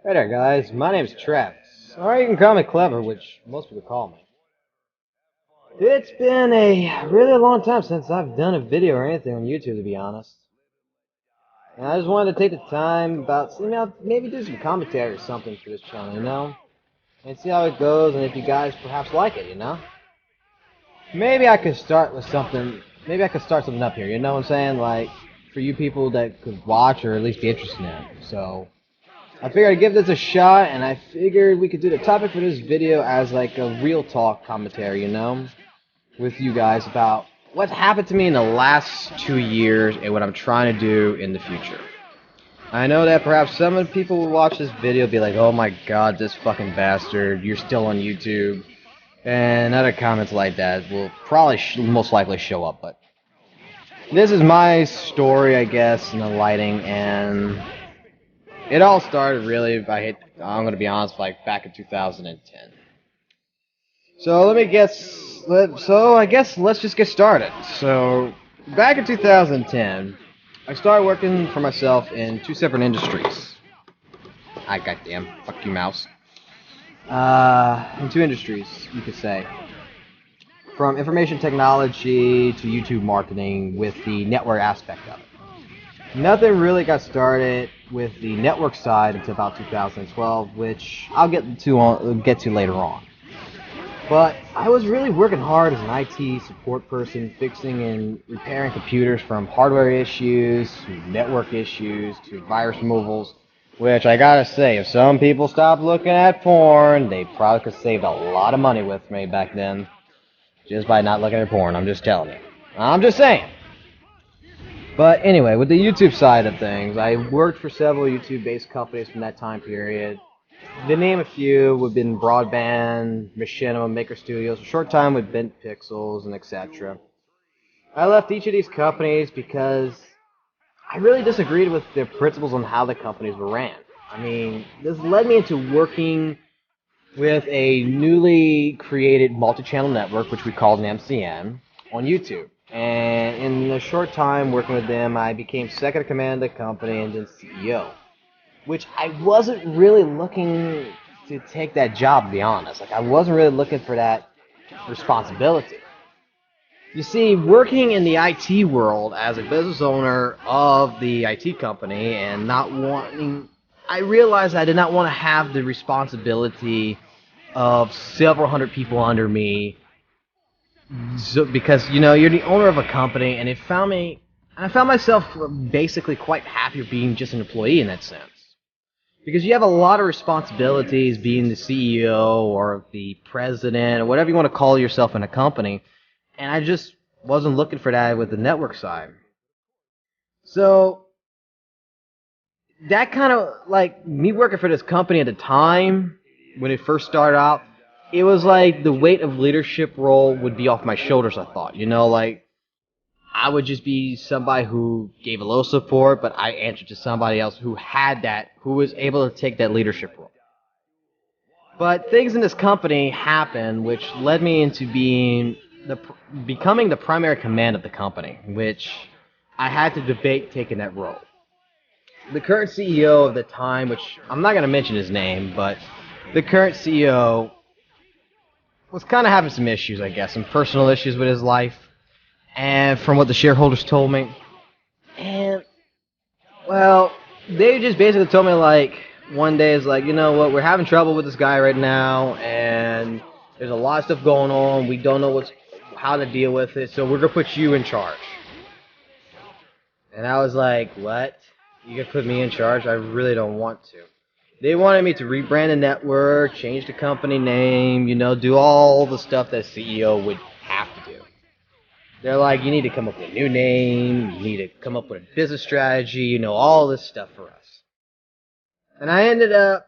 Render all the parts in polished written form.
Hey there, guys. My name's Travis. Or you can call me Clever, which most people call me. It's been a really long time since I've done a video or anything on YouTube, to be honest. And I just wanted to take the time about, maybe do some commentary or something for this channel, and see how it goes, and if you guys perhaps like it. Maybe I could start with something. Maybe I could start something up here. You know what I'm saying? Like for you people that could watch or at least be interested in it. So. I figured I'd give this a shot, and I figured we could do the topic for this video as like a real talk commentary, with you guys about what happened to me in the last 2 years and what I'm trying to do in the future. I know that perhaps some of the people will watch this video be like, oh my god, this fucking bastard, you're still on YouTube, and other comments like that will probably most likely show up, but this is my story, I guess, in the lighting, and it all started really, I'm gonna be honest, like back in 2010. So I guess let's just get started. So back in 2010, I started working for myself in two separate industries. Goddamn, fuck you, mouse. In two industries, you could say. From information technology to YouTube marketing with the network aspect of it. Nothing really got started with the network side until about 2012, which I'll get to later on. But I was really working hard as an IT support person, fixing and repairing computers from hardware issues to network issues to virus removals, which I gotta say, if some people stopped looking at porn, they probably could have saved a lot of money with me back then, just by not looking at porn. I'm just telling you. I'm just saying. But anyway, with the YouTube side of things, I worked for several YouTube-based companies from that time period. To name a few, we've been Broadband, Machinima, Maker Studios, a short time with Bent Pixels, and etc. I left each of these companies because I really disagreed with their principles on how the companies were ran. I mean, this led me into working with a newly created multi-channel network, which we called an MCN, on YouTube. And in a short time working with them, I became second in command of the company and then CEO. Which I wasn't really looking to take that job, to be honest. Like, I wasn't really looking for that responsibility. You see, working in the IT world as a business owner of the IT company and I realized I did not want to have the responsibility of several hundred people under me. So, because you're the owner of a company, and I found myself basically quite happy being just an employee in that sense, because you have a lot of responsibilities being the CEO or the president or whatever you want to call yourself in a company, and I just wasn't looking for that with the network side. So that kind of like me working for this company at the time when it first started out. It was like the weight of leadership role would be off my shoulders, I thought. Like I would just be somebody who gave a little support, but I answered to somebody else who was able to take that leadership role. But things in this company happened, which led me into becoming the primary command of the company, which I had to debate taking that role. The current CEO of the time, which I'm not going to mention his name, but the current CEO was kind of having some issues, I guess, some personal issues with his life, and from what the shareholders told me. And, well, they just basically told me, like, one day is like, you know what, we're having trouble with this guy right now, and there's a lot of stuff going on, we don't know how to deal with it, so we're going to put you in charge. And I was like, what? You going to put me in charge? I really don't want to. They wanted me to rebrand the network, change the company name, do all the stuff that a CEO would have to do. They're like, you need to come up with a new name, you need to come up with a business strategy, all this stuff for us. And I ended up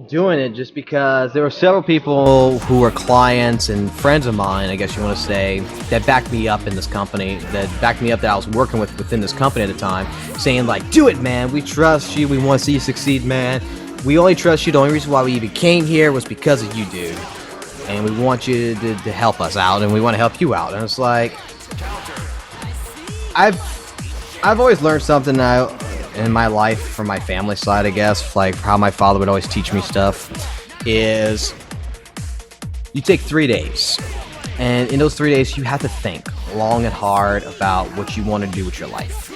doing it just because there were several people who were clients and friends of mine, I guess you want to say, that backed me up in this company, that I was working with within this company at the time, saying like, do it, man, we trust you, we want to see you succeed, man. We only trust you. The only reason why we even came here was because of you, dude. And we want you to help us out, and we want to help you out. And it's like, I've always learned something now in my life from my family side, I guess, like how my father would always teach me stuff, is you take 3 days. And in those 3 days, you have to think long and hard about what you want to do with your life.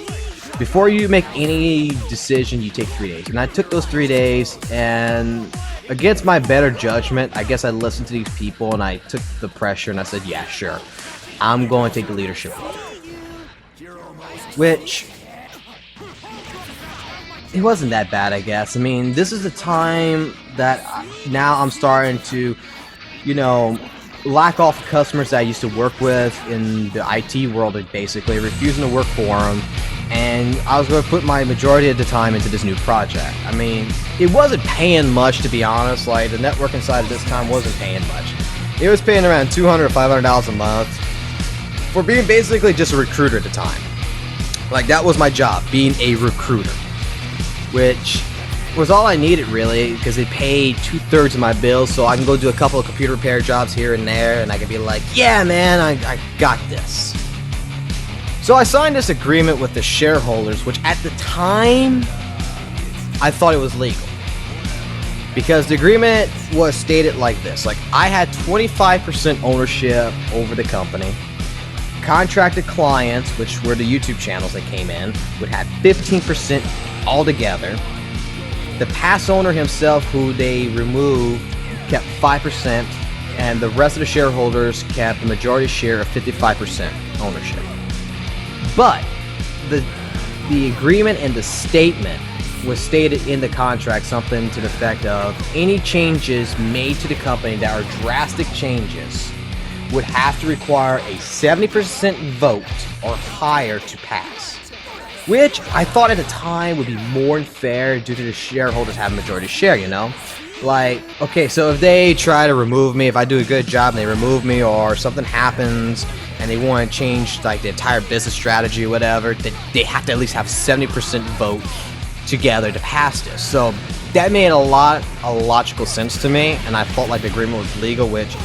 Before you make any decision, you take 3 days. And I took those 3 days, and against my better judgment, I guess I listened to these people and I took the pressure and I said, yeah, sure, I'm going to take the leadership role. Which, it wasn't that bad, I guess. I mean, this is the time that now I'm starting to, lack off customers that I used to work with in the IT world, basically refusing to work for them. And I was going to put my majority of the time into this new project. I mean, it wasn't paying much, to be honest. Like, the networking side at this time wasn't paying much. It was paying around $200 or $500 a month for being basically just a recruiter at the time. Like, that was my job, being a recruiter, which was all I needed, really, because they paid 2/3 of my bills, so I can go do a couple of computer repair jobs here and there, and I could be like, yeah, man, I got this. So I signed this agreement with the shareholders, which at the time, I thought it was legal. Because the agreement was stated like this. Like, I had 25% ownership over the company. Contracted clients, which were the YouTube channels that came in, would have 15% altogether. The past owner himself, who they removed, kept 5%, and the rest of the shareholders kept the majority share of 55% ownership. But the agreement and the statement was stated in the contract something to the effect of any changes made to the company that are drastic changes would have to require a 70% vote or higher to pass. Which I thought at the time would be more unfair due to the shareholders having majority share, Like, okay, so if they try to remove me, if I do a good job and they remove me, or something happens and they want to change like the entire business strategy or whatever, they have to at least have 70% vote together to pass this. So that made a logical sense to me, and I felt like the agreement was legal, which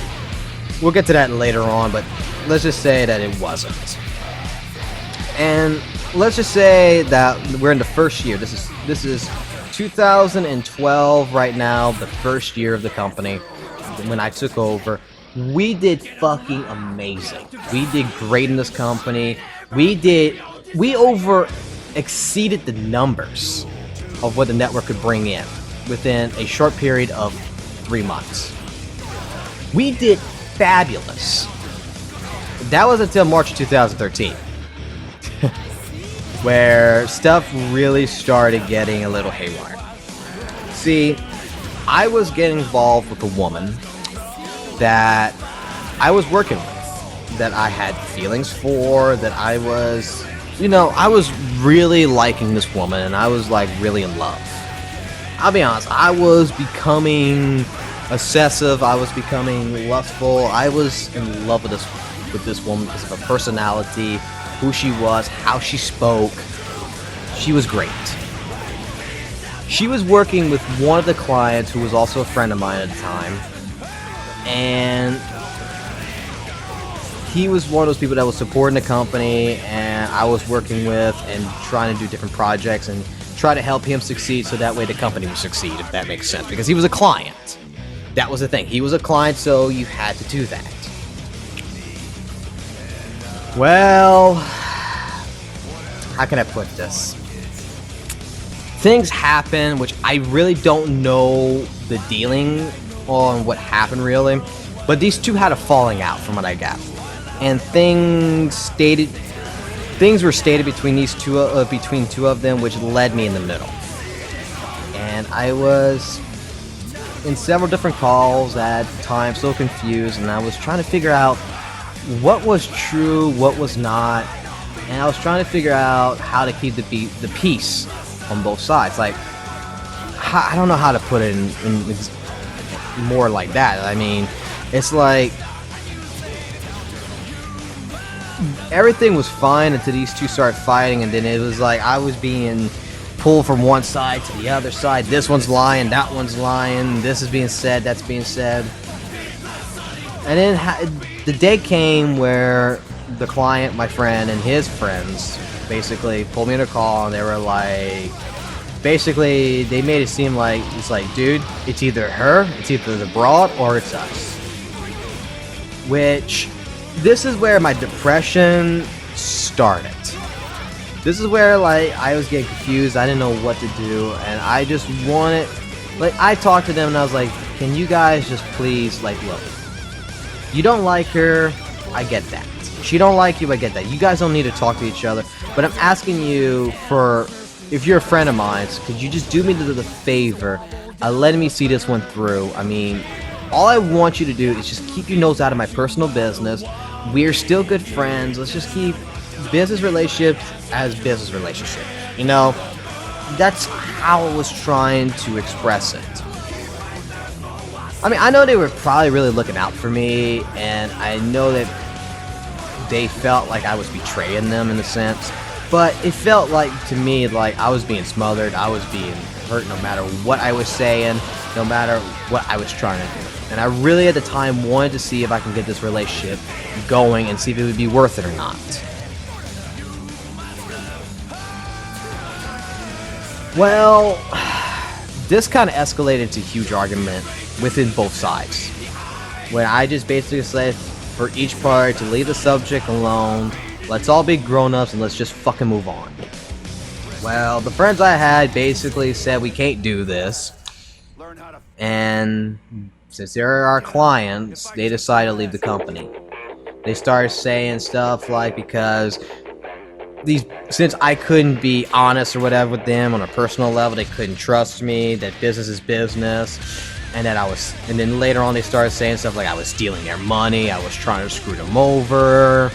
we'll get to that later on, but let's just say that it wasn't. And let's just say that we're in the first year. This is 2012 right now, the first year of the company when I took over. We did fucking amazing. We did great in this company. We over exceeded the numbers of what the network could bring in within a short period of 3 months. We did fabulous. That was until March 2013. Where stuff really started getting a little haywire. See, I was getting involved with a woman that I was working with, that I had feelings for, that I was, I was really liking this woman, and I was like really in love. I'll be honest, I was becoming obsessive, I was becoming lustful, I was in love with this woman because of her personality, who she was, how she spoke. She was great. She was working with one of the clients who was also a friend of mine at the time, and he was one of those people that was supporting the company, and I was working with and trying to do different projects and try to help him succeed so that way the company would succeed, if that makes sense, because he was a client. That was the thing. He was a client, so you had to do that. Well, how can I put this? Things happen, which I really don't know the dealing on what happened really, but these two had a falling out from what I got, and things were stated between between two of them, which led me in the middle. And I was in several different calls at times, so confused, and I was trying to figure out what was true, what was not, and I was trying to figure out how to keep the peace on both sides. Like, I don't know how to put it in more like that. I mean, it's like everything was fine until these two started fighting, and then it was like I was being pulled from one side to the other side. This one's lying, that one's lying, this is being said, that's being said. And then the day came where the client, my friend, and his friends basically pulled me in a call, and they were like, basically, they made it seem like, it's like, dude, it's either her, it's either the broad, or it's us. Which, this is where my depression started. This is where, like, I was getting confused, I didn't know what to do, and I just wanted, like, I talked to them and I was like, can you guys just please, like, look, you don't like her, I get that. She don't like you, I get that. You guys don't need to talk to each other, but I'm asking you for, if you're a friend of mine, could you just do me the favor, letting me see this one through? I mean, all I want you to do is just keep your nose out of my personal business. We're still good friends. Let's just keep business relationships as business relationships. You know, that's how I was trying to express it. I mean, I know they were probably really looking out for me, and I know that they felt like I was betraying them in a sense, but it felt like, to me, like I was being smothered, I was being hurt no matter what I was saying, no matter what I was trying to do. And I really, at the time, wanted to see if I can get this relationship going and see if it would be worth it or not. Well, this kind of escalated to a huge argument within both sides, when I just basically said for each party to leave the subject alone, let's all be grown-ups and let's just fucking move on. Well, the friends I had basically said we can't do this, and since they're our clients, they decided to leave the company. They started saying stuff like, because since I couldn't be honest or whatever with them on a personal level, they couldn't trust me, that business is business, and then later on they started saying stuff like I was stealing their money, I was trying to screw them over,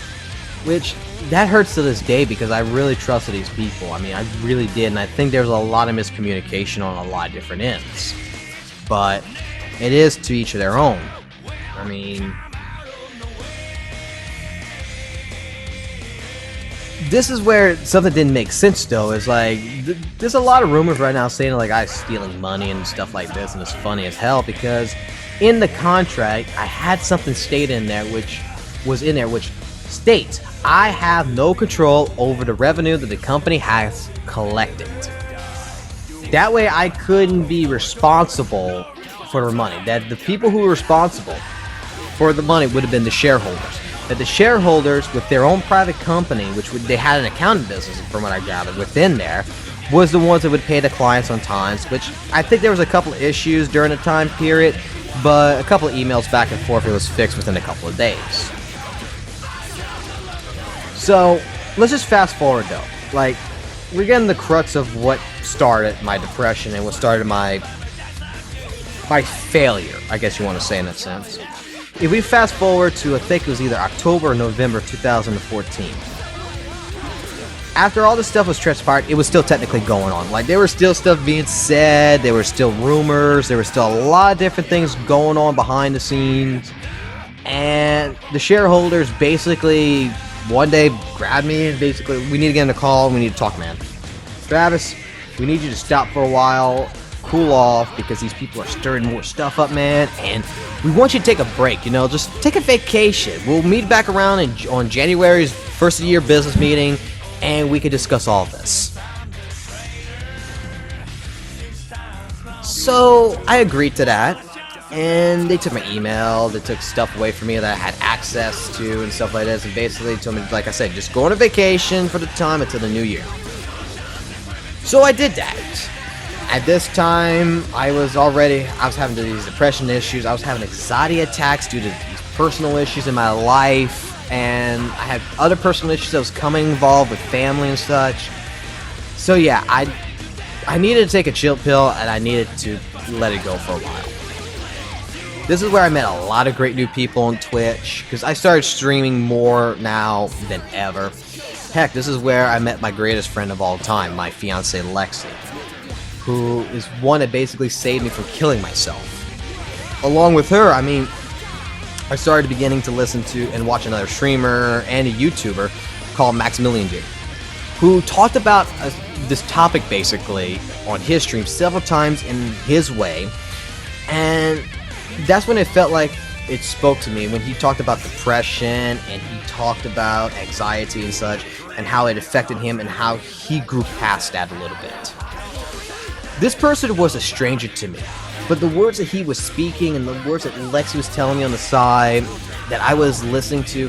which that hurts to this day because I really trusted these people. I mean, I really did, and I think there's a lot of miscommunication on a lot of different ends. But it is to each of their own. I mean, this is where something didn't make sense, though. Is like, there's a lot of rumors right now saying like I'm stealing money and stuff like this, and it's funny as hell because in the contract I had something stated in there, which states I have no control over the revenue that the company has collected. That way I couldn't be responsible for the money. That the people who were responsible for the money would have been the shareholders. That the shareholders, with their own private company, they had an accounting business, from what I gathered, within there, was the ones that would pay the clients on time, which I think there was a couple of issues during the time period, but a couple of emails back and forth, it was fixed within a couple of days. So, let's just fast forward though. Like, we're getting the crux of what started my depression and what started my failure, I guess you want to say in that sense. If we fast forward to, I think it was either October or November 2014. After all this stuff was transpired, it was still technically going on. Like, there was still stuff being said, there were still rumors, there was still a lot of different things going on behind the scenes. And the shareholders basically one day grabbed me and basically, we need to get in a call, we need to talk, man. Travis, we need you to stop for a while, cool off, because these people are stirring more stuff up, man, and we want you to take a break, you know, just take a vacation. We'll meet back around on January's first of the year business meeting, and we can discuss all this. So, I agreed to that. And they took my email, they took stuff away from me that I had access to and stuff like this, and basically told me, like I said, just go on a vacation for the time until the new year. So I did that. At this time, I was having these depression issues, I was having anxiety attacks due to these personal issues in my life, and I had other personal issues that was coming involved with family and such. So yeah, I needed to take a chill pill, and I needed to let it go for a while. This is where I met a lot of great new people on Twitch, because I started streaming more now than ever. Heck, this is where I met my greatest friend of all time, my fiance Lexi, who is one that basically saved me from killing myself. Along with her, I mean, I started beginning to listen to and watch another streamer and a YouTuber called Maximilian J, who talked about this topic basically on his stream several times in his way, and that's when it felt like it spoke to me, when he talked about depression and he talked about anxiety and such. and how it affected him and how he grew past that a little bit. This person was a stranger to me, but the words that he was speaking and the words that Lexi was telling me on the side that I was listening to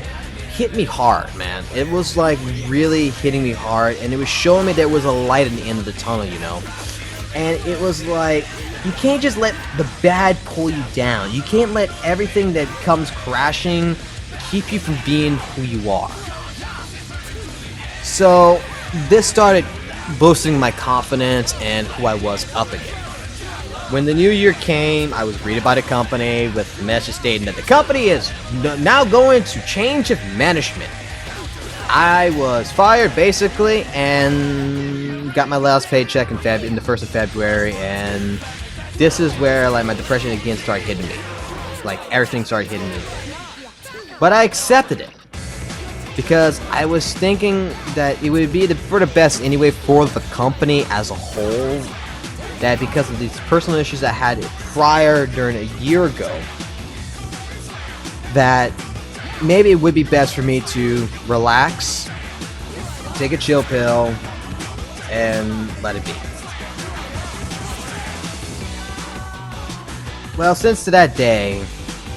hit me hard, man. It was like really hitting me hard, and it was showing me there was a light at the end of the tunnel, you know? And it was like, you can't just let the bad pull you down. You can't let everything that comes crashing keep you from being who you are. So this started boosting my confidence and who I was up again. When the new year came, I was greeted by the company with a message stating that the company is now going to change of management. I was fired basically and got my last paycheck in the 1st of February, and this is where like my depression again started hitting me. Like everything started hitting me. But I accepted it because I was thinking that it would be for the best anyway for the company as a whole. That because of these personal issues I had prior during a year ago, that maybe it would be best for me to relax, take a chill pill, and let it be. Well, since to that day,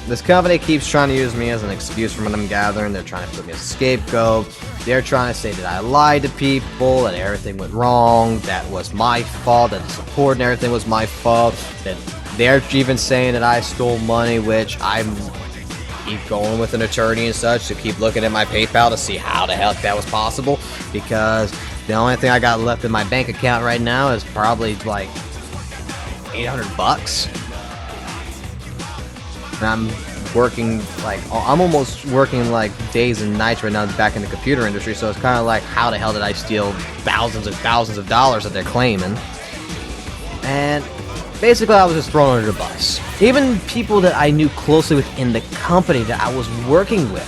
this company keeps trying to use me as an excuse from what I'm gathering. They're trying to put me as a scapegoat. They're trying to say that I lied to people, that everything went wrong, that was my fault, that the support and everything was my fault, that they're even saying that I stole money, which I'm keep going with an attorney and such to keep looking at my PayPal to see how the heck that was possible, because the only thing I got left in my bank account right now is probably like $800. And I'm working like I'm almost working like days and nights right now back in the computer industry, so it's kind of like, how the hell did I steal thousands and thousands of dollars that they're claiming? And basically I was just thrown under the bus. Even people that I knew closely within the company that I was working with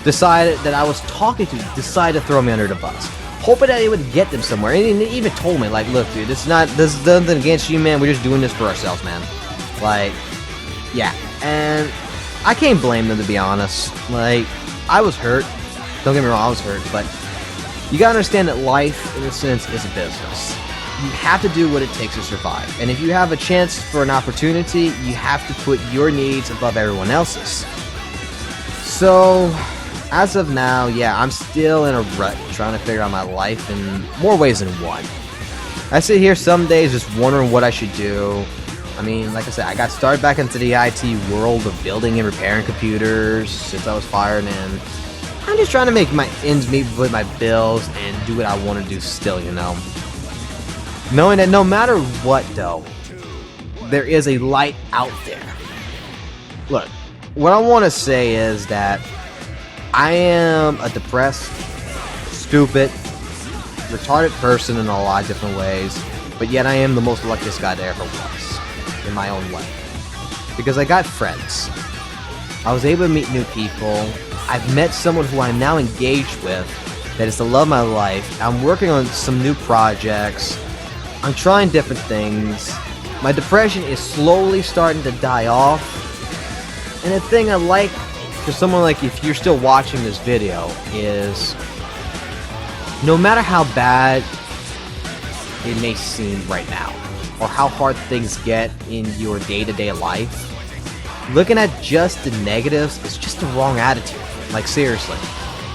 decided that I was talking to decided to throw me under the bus, hoping that it would get them somewhere. And they even told me like, look dude, this is nothing against you, man, we're just doing this for ourselves, man. Like, yeah. And I can't blame them, to be honest. Like, I was hurt. Don't get me wrong, I was hurt. But you gotta understand that life, in a sense, is a business. You have to do what it takes to survive. And if you have a chance for an opportunity, you have to put your needs above everyone else's. So, as of now, yeah, I'm still in a rut trying to figure out my life in more ways than one. I sit here some days just wondering what I should do. I mean, like I said, I got started back into the IT world of building and repairing computers since I was fired, and I'm just trying to make my ends meet with my bills and do what I want to do still, you know. Knowing that no matter what, though, there is a light out there. Look, what I want to say is that I am a depressed, stupid, retarded person in a lot of different ways, but yet I am the most luckiest guy there ever was. In my own way, because I got friends, I was able to meet new people, I've met someone who I'm now engaged with that is the love of my life, I'm working on some new projects, I'm trying different things, my depression is slowly starting to die off, and the thing I like for someone like, if you're still watching this video, is no matter how bad it may seem right now, or how hard things get in your day-to-day life, looking at just the negatives is just the wrong attitude. Like, seriously.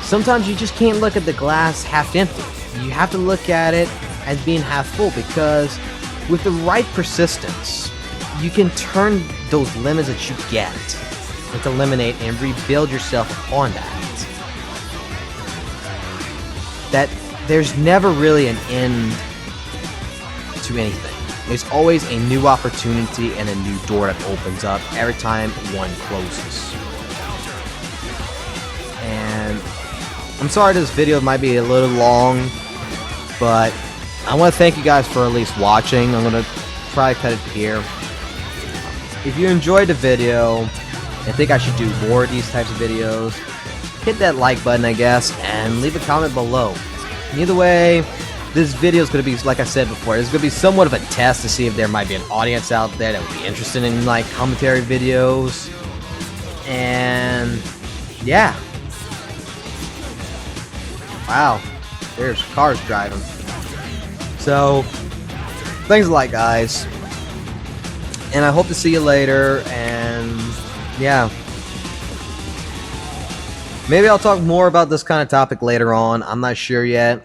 Sometimes you just can't look at the glass half empty. You have to look at it as being half full, because with the right persistence, you can turn those lemons that you get into lemonade and rebuild yourself upon that. That there's never really an end to anything. There's always a new opportunity and a new door that opens up every time one closes. And I'm sorry this video might be a little long, but I want to thank you guys for at least watching. I'm going to try to cut it here. If you enjoyed the video and think I should do more of these types of videos, hit that like button, I guess, and leave a comment below. Either way, this video is going to be, like I said before, it's going to be somewhat of a test to see if there might be an audience out there that would be interested in, like, commentary videos. And, yeah. Wow, there's cars driving. So, thanks a lot, guys. And I hope to see you later. And yeah, maybe I'll talk more about this kind of topic later on. I'm not sure yet.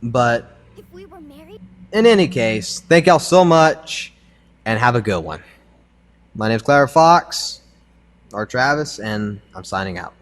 But If we were married, in any case, thank y'all so much and have a good one. My name's Clara Fox, or Travis, and I'm signing out.